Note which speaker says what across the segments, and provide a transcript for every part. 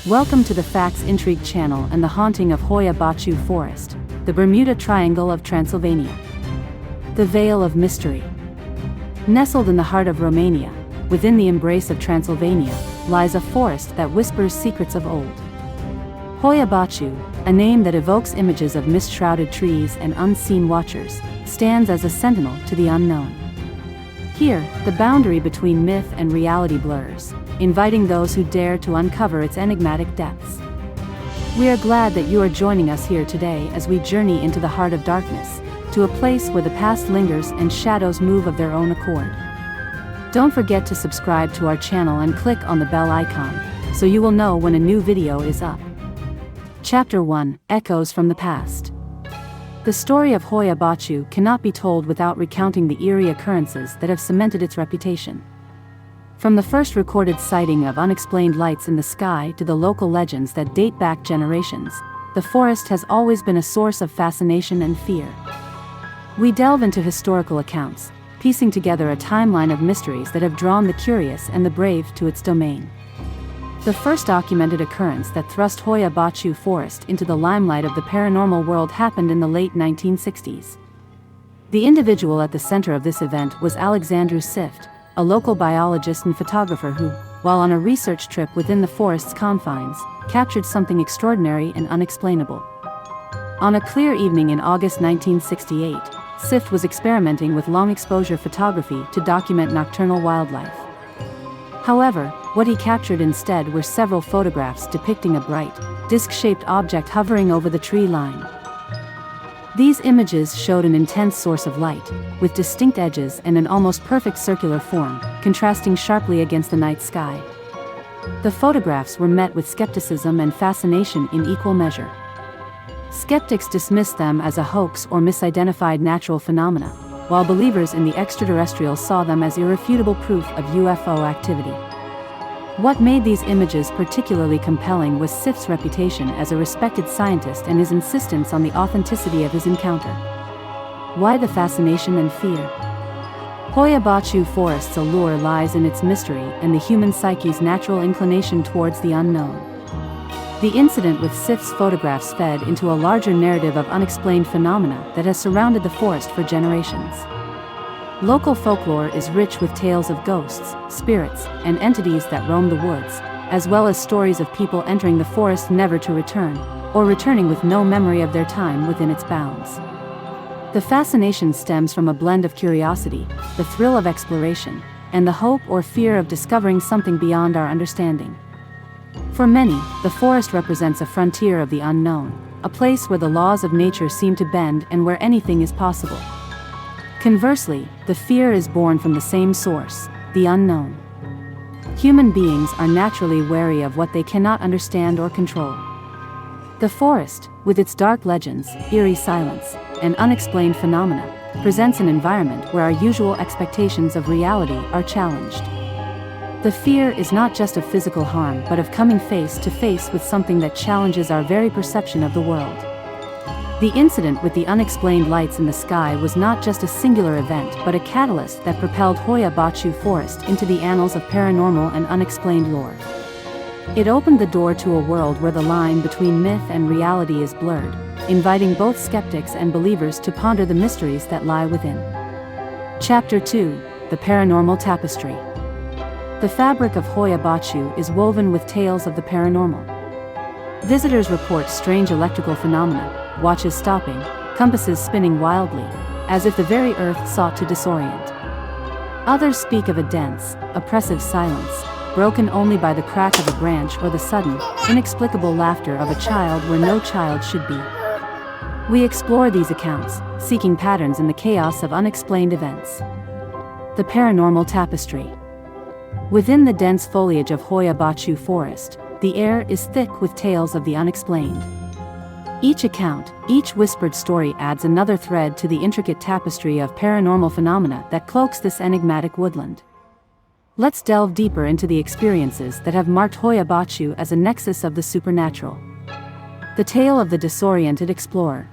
Speaker 1: Welcome to the Facts Intrigue channel and the haunting of Hoia Baciu Forest, the Bermuda Triangle of Transylvania. The Veil of Mystery. Nestled in the heart of Romania, within the embrace of Transylvania, lies a forest that whispers secrets of old. Hoia Baciu, a name that evokes images of mist-shrouded trees and unseen watchers, stands as a sentinel to the unknown. Here, the boundary between myth and reality blurs, inviting those who dare to uncover its enigmatic depths. We are glad that you are joining us here today as we journey into the heart of darkness, to a place where the past lingers and shadows move of their own accord. Don't forget to subscribe to our channel and click on the bell icon, so you will know when a new video is up. Chapter 1: Echoes from the Past. The story of Hoia Baciu cannot be told without recounting the eerie occurrences that have cemented its reputation. From the first recorded sighting of unexplained lights in the sky to the local legends that date back generations, the forest has always been a source of fascination and fear. We delve into historical accounts, piecing together a timeline of mysteries that have drawn the curious and the brave to its domain. The first documented occurrence that thrust Hoia Baciu Forest into the limelight of the paranormal world happened in the late 1960s. The individual at the center of this event was Alexandru Sift, a local biologist and photographer who, while on a research trip within the forest's confines, captured something extraordinary and unexplainable. On a clear evening in August 1968, Sift was experimenting with long-exposure photography to document nocturnal wildlife. However, what he captured instead were several photographs depicting a bright, disc-shaped object hovering over the tree line. These images showed an intense source of light, with distinct edges and an almost perfect circular form, contrasting sharply against the night sky. The photographs were met with skepticism and fascination in equal measure. Skeptics dismissed them as a hoax or misidentified natural phenomena, while believers in the extraterrestrial saw them as irrefutable proof of UFO activity. What made these images particularly compelling was Sift's reputation as a respected scientist and his insistence on the authenticity of his encounter. Why the fascination and fear? Hoia Baciu Forest's allure lies in its mystery and the human psyche's natural inclination towards the unknown. The incident with Sift's photographs fed into a larger narrative of unexplained phenomena that has surrounded the forest for generations. Local folklore is rich with tales of ghosts, spirits, and entities that roam the woods, as well as stories of people entering the forest never to return, or returning with no memory of their time within its bounds. The fascination stems from a blend of curiosity, the thrill of exploration, and the hope or fear of discovering something beyond our understanding. For many, the forest represents a frontier of the unknown, a place where the laws of nature seem to bend and where anything is possible. Conversely, the fear is born from the same source, the unknown. Human beings are naturally wary of what they cannot understand or control. The forest, with its dark legends, eerie silence, and unexplained phenomena, presents an environment where our usual expectations of reality are challenged. The fear is not just of physical harm but of coming face to face with something that challenges our very perception of the world. The incident with the unexplained lights in the sky was not just a singular event but a catalyst that propelled Hoia Baciu Forest into the annals of paranormal and unexplained lore. It opened the door to a world where the line between myth and reality is blurred, inviting both skeptics and believers to ponder the mysteries that lie within. Chapter 2: The Paranormal Tapestry. The fabric of Hoia Baciu is woven with tales of the paranormal. Visitors report strange electrical phenomena, watches stopping, compasses spinning wildly, as if the very earth sought to disorient. Others speak of a dense, oppressive silence, broken only by the crack of a branch or the sudden, inexplicable laughter of a child where no child should be. We explore these accounts, seeking patterns in the chaos of unexplained events. The Paranormal Tapestry. Within the dense foliage of Hoia Baciu Forest, the air is thick with tales of the unexplained. Each account, each whispered story adds another thread to the intricate tapestry of paranormal phenomena that cloaks this enigmatic woodland. Let's delve deeper into the experiences that have marked Hoia Baciu as a nexus of the supernatural. The Tale of the Disoriented Explorer.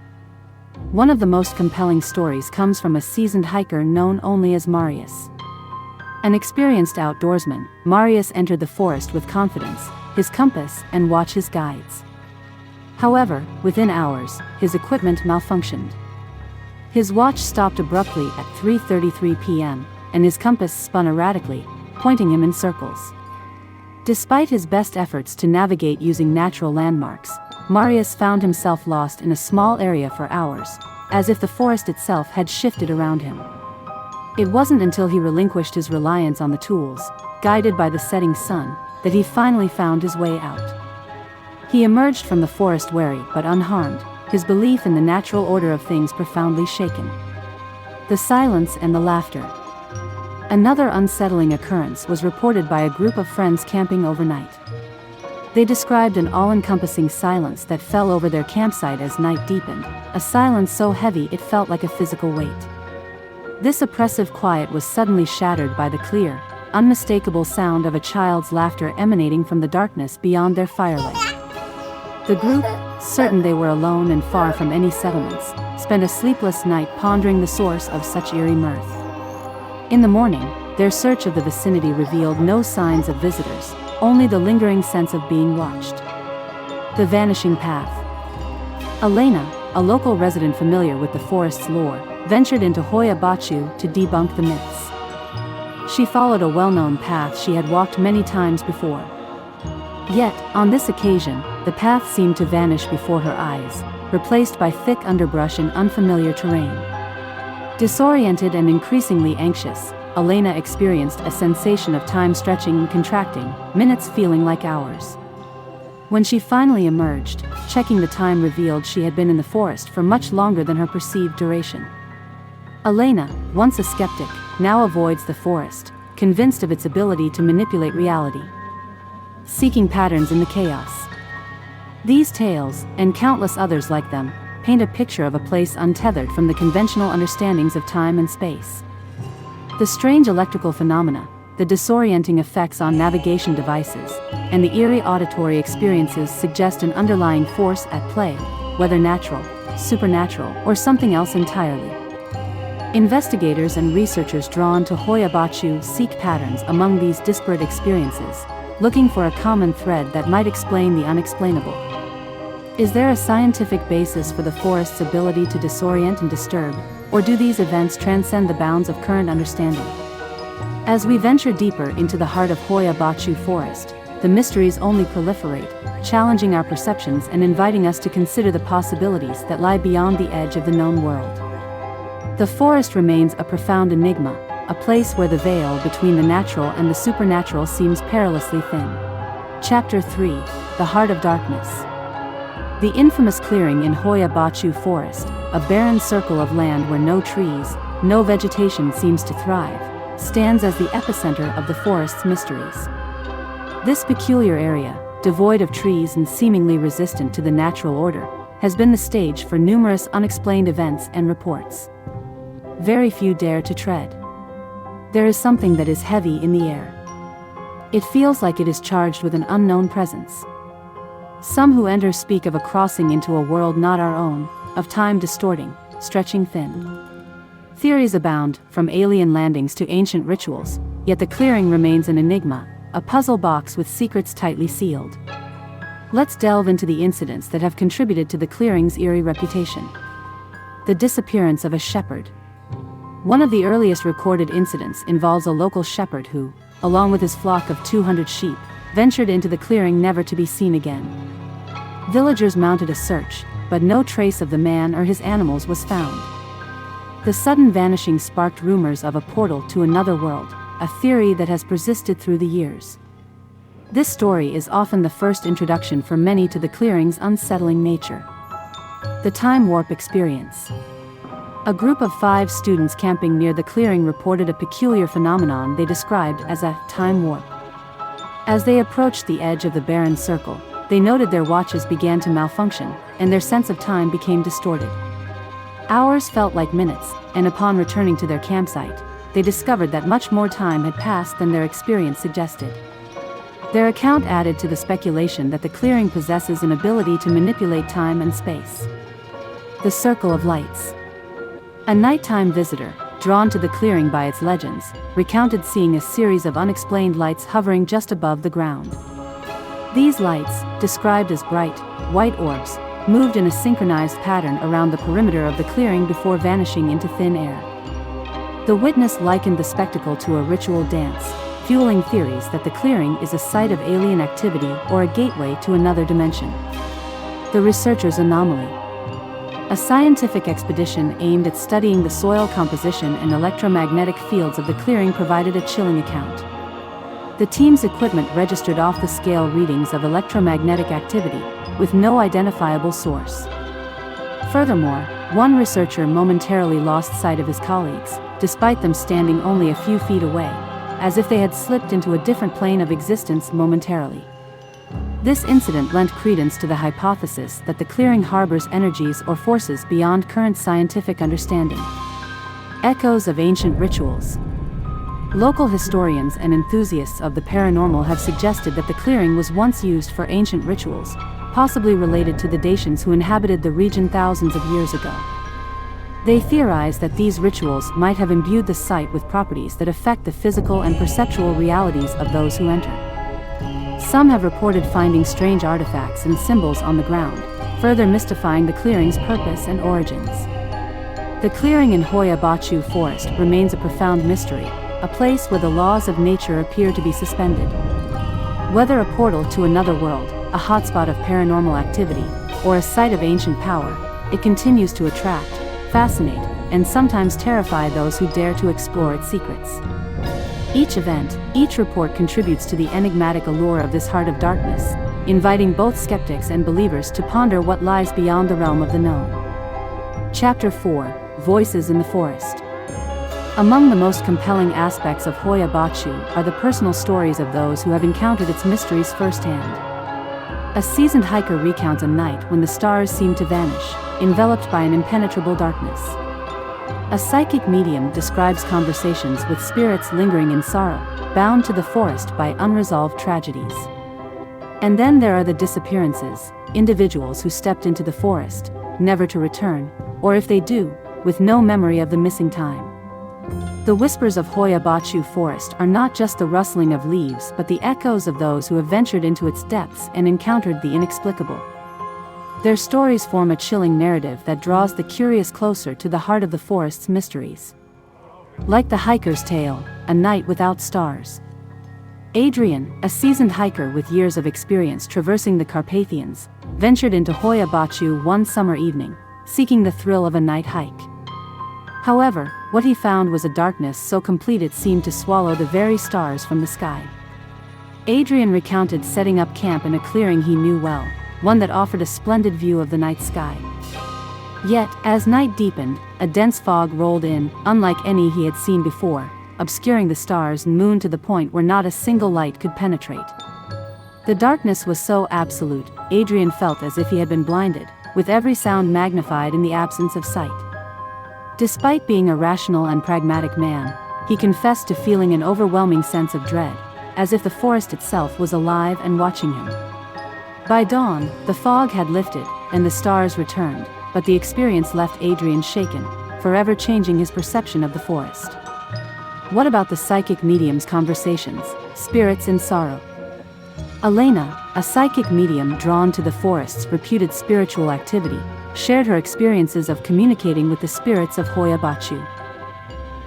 Speaker 1: One of the most compelling stories comes from a seasoned hiker known only as Marius. An experienced outdoorsman, Marius entered the forest with confidence, his compass and watch his guides. However, within hours, his equipment malfunctioned. His watch stopped abruptly at 3:33 p.m., and his compass spun erratically, pointing him in circles. Despite his best efforts to navigate using natural landmarks, Marius found himself lost in a small area for hours, as if the forest itself had shifted around him. It wasn't until he relinquished his reliance on the tools, guided by the setting sun, that he finally found his way out. He emerged from the forest wary but unharmed, his belief in the natural order of things profoundly shaken. The silence and the laughter. Another unsettling occurrence was reported by a group of friends camping overnight. They described an all-encompassing silence that fell over their campsite as night deepened, a silence so heavy it felt like a physical weight. This oppressive quiet was suddenly shattered by the clear, unmistakable sound of a child's laughter emanating from the darkness beyond their firelight. The group, certain they were alone and far from any settlements, spent a sleepless night pondering the source of such eerie mirth. In the morning, their search of the vicinity revealed no signs of visitors, only the lingering sense of being watched. The vanishing path. Elena, a local resident familiar with the forest's lore, ventured into Hoia Baciu to debunk the myths. She followed a well-known path she had walked many times before. Yet, on this occasion, the path seemed to vanish before her eyes, replaced by thick underbrush and unfamiliar terrain. Disoriented and increasingly anxious, Elena experienced a sensation of time stretching and contracting, minutes feeling like hours. When she finally emerged, checking the time revealed she had been in the forest for much longer than her perceived duration. Elena, once a skeptic, now avoids the forest, convinced of its ability to manipulate reality. Seeking patterns in the chaos. These tales, and countless others like them, paint a picture of a place untethered from the conventional understandings of time and space. The strange electrical phenomena, the disorienting effects on navigation devices, and the eerie auditory experiences suggest an underlying force at play, whether natural, supernatural, or something else entirely. Investigators and researchers drawn to Hoia Baciu seek patterns among these disparate experiences, looking for a common thread that might explain the unexplainable. Is there a scientific basis for the forest's ability to disorient and disturb, or do these events transcend the bounds of current understanding? As we venture deeper into the heart of Hoia Baciu Forest, the mysteries only proliferate, challenging our perceptions and inviting us to consider the possibilities that lie beyond the edge of the known world. The forest remains a profound enigma, a place where the veil between the natural and the supernatural seems perilously thin. Chapter 3: The Heart of Darkness. The infamous clearing in Hoia Baciu Forest, a barren circle of land where no trees, no vegetation seems to thrive, stands as the epicenter of the forest's mysteries. This peculiar area, devoid of trees and seemingly resistant to the natural order, has been the stage for numerous unexplained events and reports. Very few dare to tread. There is something that is heavy in the air. It feels like it is charged with an unknown presence. Some who enter speak of a crossing into a world not our own, of time distorting, stretching thin. Theories abound, from alien landings to ancient rituals, yet the clearing remains an enigma, a puzzle box with secrets tightly sealed. Let's delve into the incidents that have contributed to the clearing's eerie reputation. The disappearance of a shepherd. One of the earliest recorded incidents involves a local shepherd who, along with his flock of 200 sheep, ventured into the clearing never to be seen again. Villagers mounted a search, but no trace of the man or his animals was found. The sudden vanishing sparked rumors of a portal to another world, a theory that has persisted through the years. This story is often the first introduction for many to the clearing's unsettling nature. The time warp experience. A group of 5 students camping near the clearing reported a peculiar phenomenon they described as a time warp. As they approached the edge of the barren circle, they noted their watches began to malfunction, and their sense of time became distorted. Hours felt like minutes, and upon returning to their campsite, they discovered that much more time had passed than their experience suggested. Their account added to the speculation that the clearing possesses an ability to manipulate time and space. The Circle of Lights. A nighttime visitor, drawn to the clearing by its legends, recounted seeing a series of unexplained lights hovering just above the ground. These lights, described as bright, white orbs, moved in a synchronized pattern around the perimeter of the clearing before vanishing into thin air. The witness likened the spectacle to a ritual dance, fueling theories that the clearing is a site of alien activity or a gateway to another dimension. The researcher's anomaly. A scientific expedition aimed at studying the soil composition and electromagnetic fields of the clearing provided a chilling account. The team's equipment registered off-the-scale readings of electromagnetic activity, with no identifiable source. Furthermore, one researcher momentarily lost sight of his colleagues, despite them standing only a few feet away, as if they had slipped into a different plane of existence momentarily. This incident lent credence to the hypothesis that the clearing harbors energies or forces beyond current scientific understanding. Echoes of ancient rituals. Local historians and enthusiasts of the paranormal have suggested that the clearing was once used for ancient rituals, possibly related to the Dacians who inhabited the region thousands of years ago. They theorize that these rituals might have imbued the site with properties that affect the physical and perceptual realities of those who enter. Some have reported finding strange artifacts and symbols on the ground, further mystifying the clearing's purpose and origins. The clearing in Hoia Baciu Forest remains a profound mystery, a place where the laws of nature appear to be suspended. Whether a portal to another world, a hotspot of paranormal activity, or a site of ancient power, it continues to attract, fascinate, and sometimes terrify those who dare to explore its secrets. Each event, each report contributes to the enigmatic allure of this heart of darkness, inviting both skeptics and believers to ponder what lies beyond the realm of the known. Chapter 4: Voices in the Forest. Among the most compelling aspects of Hoia Baciu are the personal stories of those who have encountered its mysteries firsthand. A seasoned hiker recounts a night when the stars seemed to vanish, enveloped by an impenetrable darkness. A psychic medium describes conversations with spirits lingering in sorrow, bound to the forest by unresolved tragedies. And then there are the disappearances, individuals who stepped into the forest, never to return, or if they do, with no memory of the missing time. The whispers of Hoia Baciu Forest are not just the rustling of leaves but the echoes of those who have ventured into its depths and encountered the inexplicable. Their stories form a chilling narrative that draws the curious closer to the heart of the forest's mysteries. Like the hiker's tale, A Night Without Stars. Adrian, a seasoned hiker with years of experience traversing the Carpathians, ventured into Hoia Baciu one summer evening, seeking the thrill of a night hike. However, what he found was a darkness so complete it seemed to swallow the very stars from the sky. Adrian recounted setting up camp in a clearing he knew well, one that offered a splendid view of the night sky. Yet, as night deepened, a dense fog rolled in, unlike any he had seen before, obscuring the stars and moon to the point where not a single light could penetrate. The darkness was so absolute, Adrian felt as if he had been blinded, with every sound magnified in the absence of sight. Despite being a rational and pragmatic man, he confessed to feeling an overwhelming sense of dread, as if the forest itself was alive and watching him. By dawn, the fog had lifted, and the stars returned, but the experience left Adrian shaken, forever changing his perception of the forest. What about the psychic medium's conversations, spirits in sorrow? Elena, a psychic medium drawn to the forest's reputed spiritual activity, shared her experiences of communicating with the spirits of Hoia Baciu.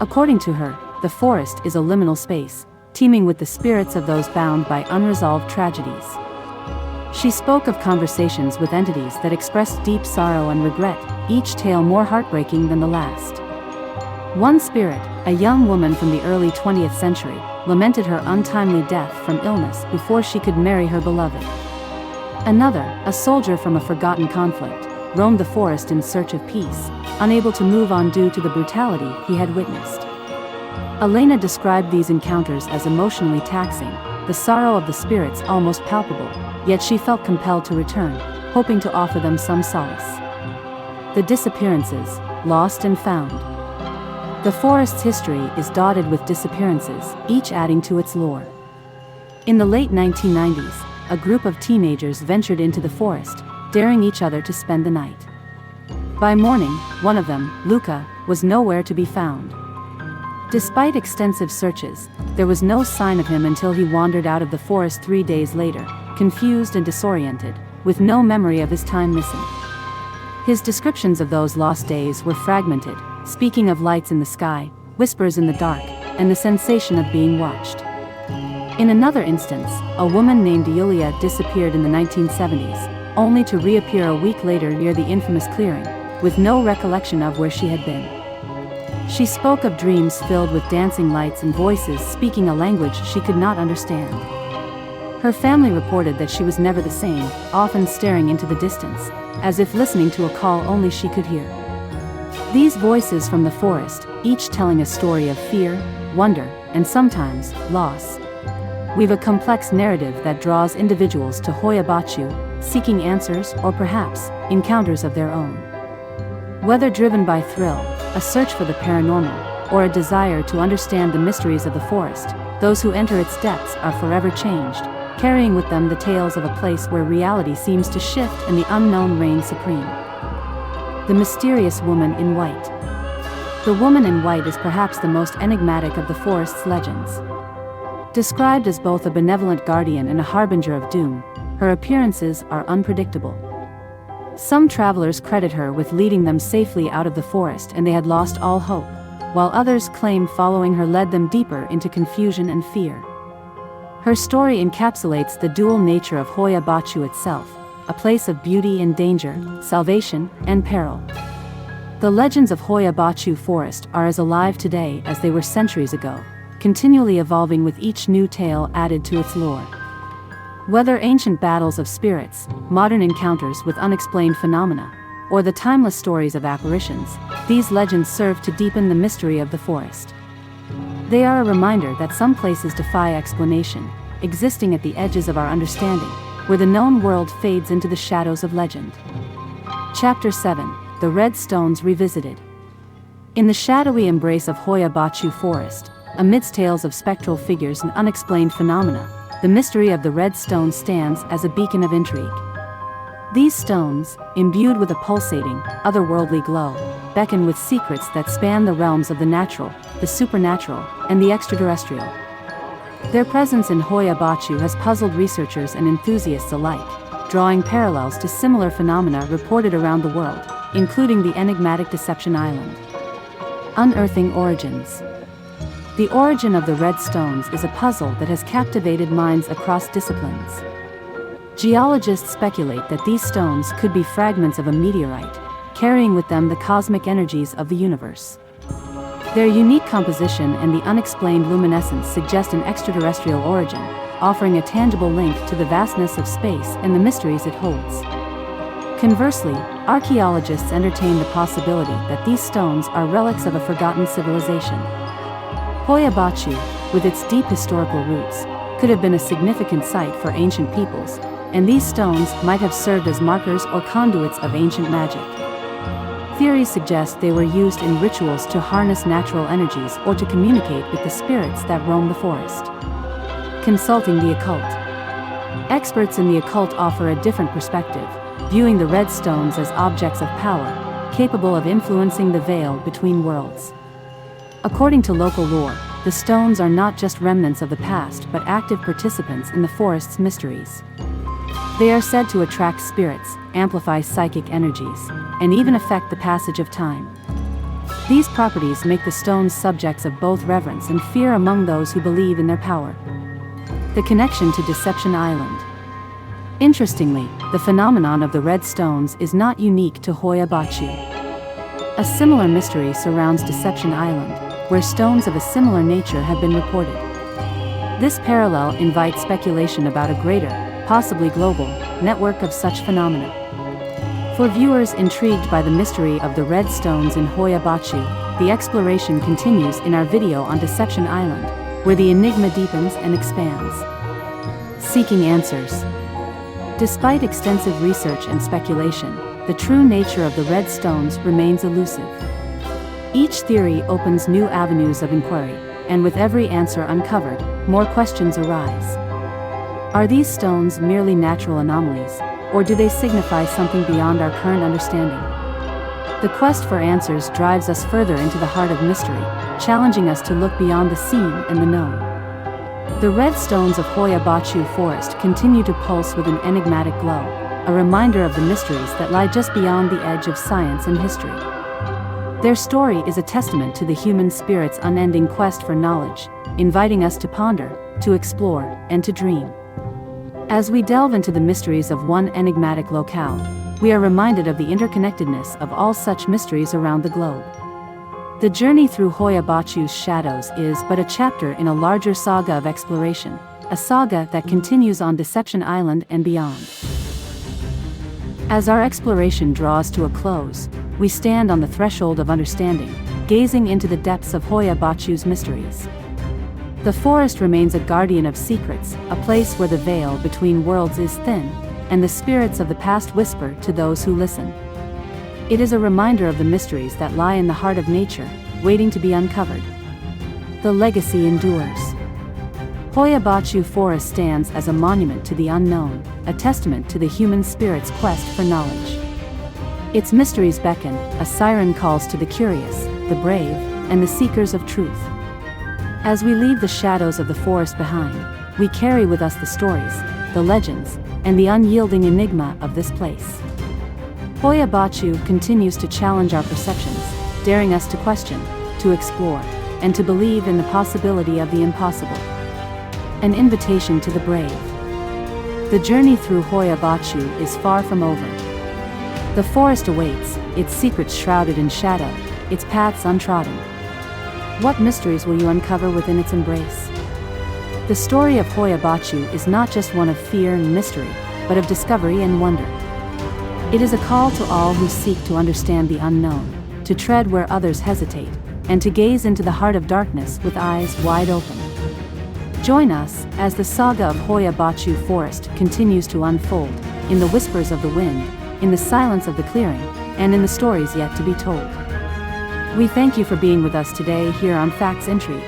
Speaker 1: According to her, the forest is a liminal space, teeming with the spirits of those bound by unresolved tragedies. She spoke of conversations with entities that expressed deep sorrow and regret, each tale more heartbreaking than the last. One spirit, a young woman from the early 20th century, lamented her untimely death from illness before she could marry her beloved. Another, a soldier from a forgotten conflict, roamed the forest in search of peace, unable to move on due to the brutality he had witnessed. Elena described these encounters as emotionally taxing, the sorrow of the spirits almost palpable, yet she felt compelled to return, hoping to offer them some solace. The disappearances, lost and found. The forest's history is dotted with disappearances, each adding to its lore. In the late 1990s, a group of teenagers ventured into the forest, daring each other to spend the night. By morning, one of them, Luca, was nowhere to be found. Despite extensive searches, there was no sign of him until he wandered out of the forest 3 days later, confused and disoriented, with no memory of his time missing. His descriptions of those lost days were fragmented, speaking of lights in the sky, whispers in the dark, and the sensation of being watched. In another instance, a woman named Hoia disappeared in the 1970s, only to reappear a week later near the infamous clearing, with no recollection of where she had been. She spoke of dreams filled with dancing lights and voices speaking a language she could not understand. Her family reported that she was never the same, often staring into the distance, as if listening to a call only she could hear. These voices from the forest, each telling a story of fear, wonder, and sometimes, loss, weave a complex narrative that draws individuals to Hoia Baciu, seeking answers or perhaps, encounters of their own. Whether driven by thrill, a search for the paranormal, or a desire to understand the mysteries of the forest, those who enter its depths are forever changed, carrying with them the tales of a place where reality seems to shift and the unknown reigns supreme. The mysterious woman in white. The woman in white is perhaps the most enigmatic of the forest's legends. Described as both a benevolent guardian and a harbinger of doom, her appearances are unpredictable. Some travelers credit her with leading them safely out of the forest and they had lost all hope, while others claim following her led them deeper into confusion and fear. Her story encapsulates the dual nature of Hoia Baciu itself, a place of beauty and danger, salvation and peril. The legends of Hoia Baciu Forest are as alive today as they were centuries ago, continually evolving with each new tale added to its lore. Whether ancient battles of spirits, modern encounters with unexplained phenomena, or the timeless stories of apparitions, these legends serve to deepen the mystery of the forest. They are a reminder that some places defy explanation, existing at the edges of our understanding, where the known world fades into the shadows of legend. Chapter 7: The Red Stones Revisited. In the shadowy embrace of Hoia Baciu Forest, amidst tales of spectral figures and unexplained phenomena, the mystery of the red stone stands as a beacon of intrigue. These stones, imbued with a pulsating, otherworldly glow, beckon with secrets that span the realms of the natural, the supernatural, and the extraterrestrial. Their presence in Hoia Baciu has puzzled researchers and enthusiasts alike, drawing parallels to similar phenomena reported around the world, including the enigmatic Deception Island. Unearthing origins. The origin of the red stones is a puzzle that has captivated minds across disciplines. Geologists speculate that these stones could be fragments of a meteorite, carrying with them the cosmic energies of the universe. Their unique composition and the unexplained luminescence suggest an extraterrestrial origin, offering a tangible link to the vastness of space and the mysteries it holds. Conversely, archaeologists entertain the possibility that these stones are relics of a forgotten civilization. Hoia Baciu, with its deep historical roots, could have been a significant site for ancient peoples, and these stones might have served as markers or conduits of ancient magic. Theories suggest they were used in rituals to harness natural energies or to communicate with the spirits that roam the forest. Consulting the occult. Experts in the occult offer a different perspective, viewing the red stones as objects of power, capable of influencing the veil between worlds. According to local lore, the stones are not just remnants of the past but active participants in the forest's mysteries. They are said to attract spirits, amplify psychic energies, and even affect the passage of time. These properties make the stones subjects of both reverence and fear among those who believe in their power. The connection to Deception Island. Interestingly, the phenomenon of the red stones is not unique to Hoia Baciu. A similar mystery surrounds Deception Island, where stones of a similar nature have been reported. This parallel invites speculation about a greater, possibly global, network of such phenomena. For viewers intrigued by the mystery of the red stones in Hoia Baciu, the exploration continues in our video on Deception Island, where the enigma deepens and expands. Seeking answers. Despite extensive research and speculation, the true nature of the red stones remains elusive. Each theory opens new avenues of inquiry, and with every answer uncovered, more questions arise. Are these stones merely natural anomalies, or do they signify something beyond our current understanding? The quest for answers drives us further into the heart of mystery, challenging us to look beyond the seen and the known. The red stones of Hoia Baciu Forest continue to pulse with an enigmatic glow, a reminder of the mysteries that lie just beyond the edge of science and history. Their story is a testament to the human spirit's unending quest for knowledge, inviting us to ponder, to explore, and to dream. As we delve into the mysteries of one enigmatic locale, we are reminded of the interconnectedness of all such mysteries around the globe. The journey through Hoia Baciu's shadows is but a chapter in a larger saga of exploration, a saga that continues on Deception Island and beyond. As our exploration draws to a close, we stand on the threshold of understanding, gazing into the depths of Hoia Baciu's mysteries. The forest remains a guardian of secrets, a place where the veil between worlds is thin, and the spirits of the past whisper to those who listen. It is a reminder of the mysteries that lie in the heart of nature, waiting to be uncovered. The legacy endures. Hoia Baciu Forest stands as a monument to the unknown, a testament to the human spirit's quest for knowledge. Its mysteries beckon, a siren calls to the curious, the brave, and the seekers of truth. As we leave the shadows of the forest behind, we carry with us the stories, the legends, and the unyielding enigma of this place. Hoia Baciu continues to challenge our perceptions, daring us to question, to explore, and to believe in the possibility of the impossible. An invitation to the brave. The journey through Hoia Baciu is far from over. The forest awaits, its secrets shrouded in shadow, its paths untrodden. What mysteries will you uncover within its embrace? The story of Hoia Baciu is not just one of fear and mystery, but of discovery and wonder. It is a call to all who seek to understand the unknown, to tread where others hesitate, and to gaze into the heart of darkness with eyes wide open. Join us as the saga of Hoia Baciu Forest continues to unfold, in the whispers of the wind, in the silence of the clearing, and in the stories yet to be told. We thank you for being with us today here on Facts Intrigue.